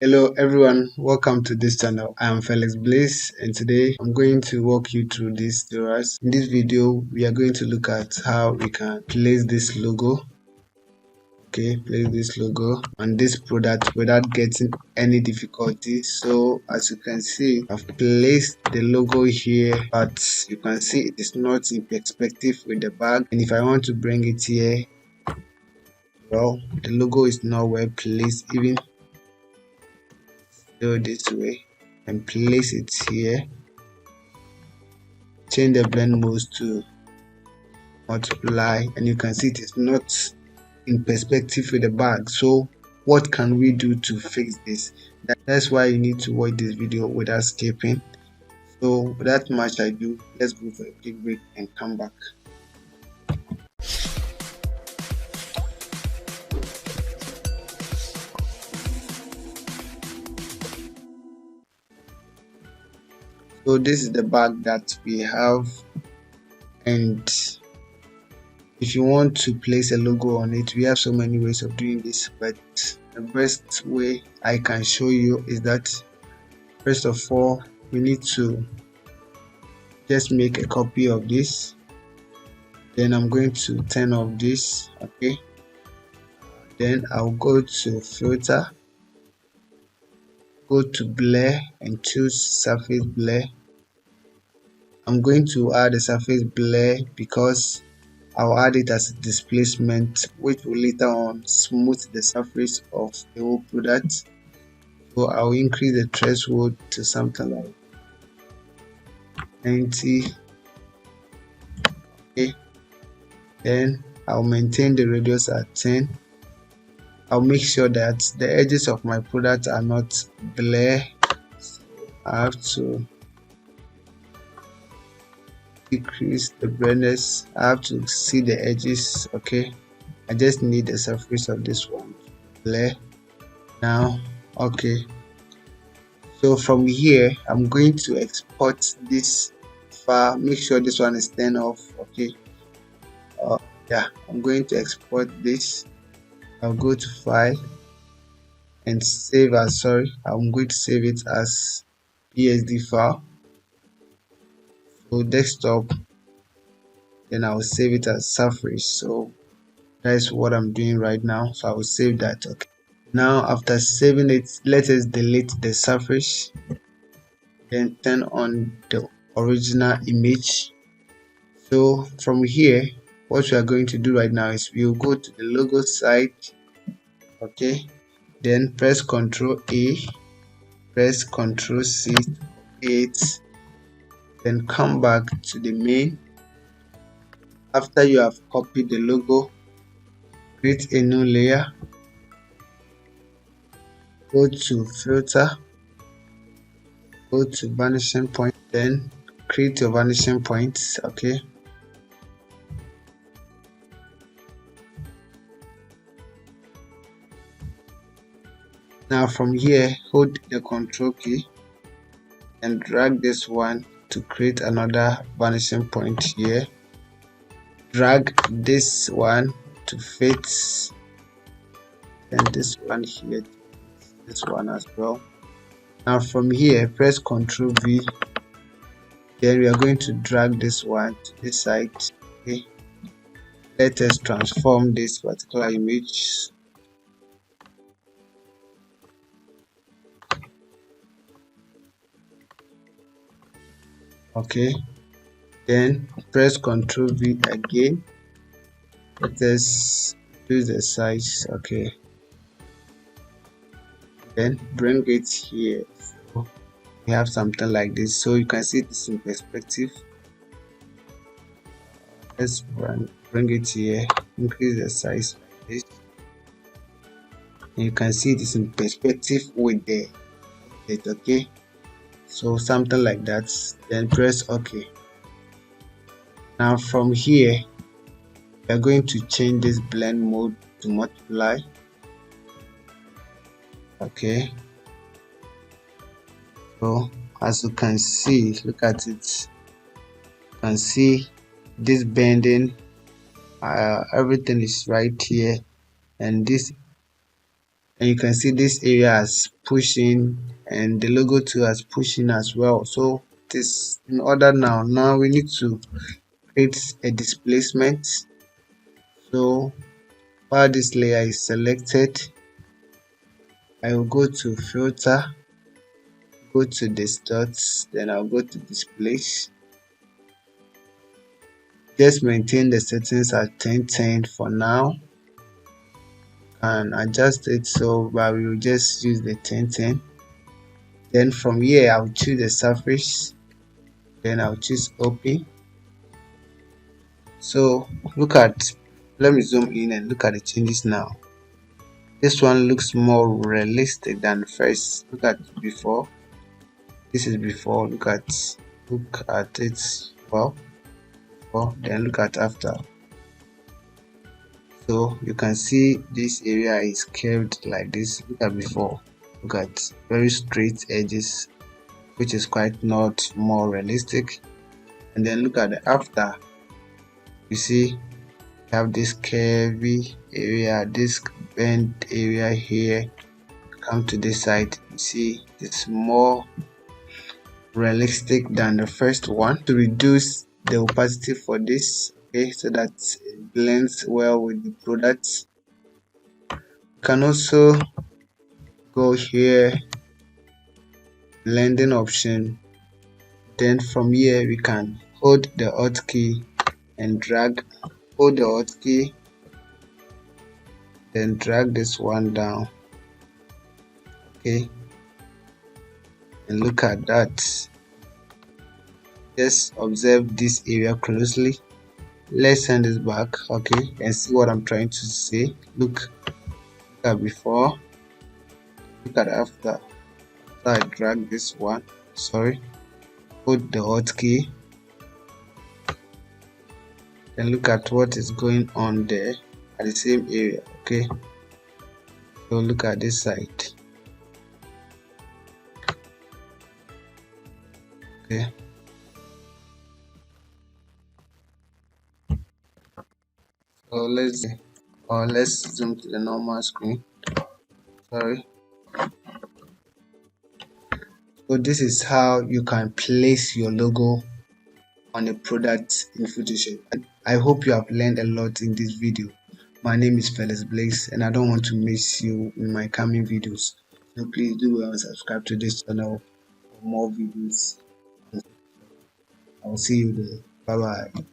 Hello everyone, welcome to this channel. I am Felix Bliss and today I'm going to walk you through these tutorials. In this video, we are going to look at how we can place this logo. Place this logo on this product without getting any difficulty. So as you can see, I've placed the logo here, but you can see it is not in perspective with the bag. And if I want to bring it here, well, the logo is not well placed. Even go this way and place it here. Change the blend mode to multiply, and you can see it is not in perspective with the bag. So what can we do to fix this? That's why you need to watch this video without skipping. So without much ado, let's go for a quick break and come back. So this is the bag that we have, and if you want to place a logo on it, we have so many ways of doing this, but the best way I can show you is that first of all, we need to just make a copy of this. Then I'm going to turn off this. Then I'll go to filter, go to blur and choose surface blur. I'm going to add a surface blur because I'll add it as a displacement, which will later on smooth the surface of the whole product. So I'll increase the threshold to something like 90. Then I'll maintain the radius at 10. I'll make sure that the edges of my product are not blur. I have to decrease the brightness. I have to see the edges. I just need the surface of this one blur now. So from here I'm going to export this file. Make sure this one is turned off. I'm going to export this. I'll go to file and save as I'm going to save it as PSD file. So desktop, then I'll save it as surface. So that's what I'm doing right now. So I will save that. Now after saving it, let us delete the surface, then turn on the original image. So from here, what we are going to do right now is we'll go to the logo side. Then press Ctrl A, press Ctrl C, 8, then come back to the main. After you have copied the logo, create a new layer, go to filter, go to vanishing point, then create your vanishing point. Now from here, hold the Ctrl key and drag this one to create another vanishing point here. Drag this one to fit, and this one here, this one as well. Now from here, press Ctrl V. Then we are going to drag this one to this side. Let us transform this particular image. Then press Ctrl V again. Let us do the size. Then bring it here. So we have something like this, so you can see this in perspective. Let's bring it here, increase the size like this, and you can see this in perspective with the so something like that. Then press OK. Now from here we are going to change this blend mode to multiply. So as you can see, look at it, you can see this bending, everything is right here, and this and you can see this area has pushing and the logo too has pushing as well. So it is in order now we need to create a displacement. So while this layer is selected, I will go to filter, go to distort, then I'll go to displace. Just maintain the settings at 1010 for now and adjust it, so but we will just use the 1010. Then from here I'll choose the surface, then I'll choose open. So look at, let me zoom in and look at the changes now. This one looks more realistic than first. Look at before, this is before. Look at it, well, then look at after. So you can see this area is curved like this. Look at before, look at very straight edges, which is quite not more realistic. And then look at the after, you see you have this curvy area, this bent area here. Come to this side, you see it's more realistic than the first one. To reduce the opacity for this, okay, so that it blends well with the products, you can also go here, blending option, then from here we can hold the Alt key and drag, hold the Alt key, then drag this one down, okay, and look at that. Just observe this area closely. Let's send this back, okay, and see what I'm trying to say. Look at before, look at after. So I drag this one, sorry, hold the Alt key, then look at what is going on there at the same area, okay. So look at this side, okay. So let's zoom to the normal screen, sorry. So this is how you can place your logo on a product in Photoshop. I hope you have learned a lot in this video. My name is Felix Blaze and I don't want to miss you in my coming videos. So please do well and subscribe to this channel for more videos. I will see you there. Bye bye.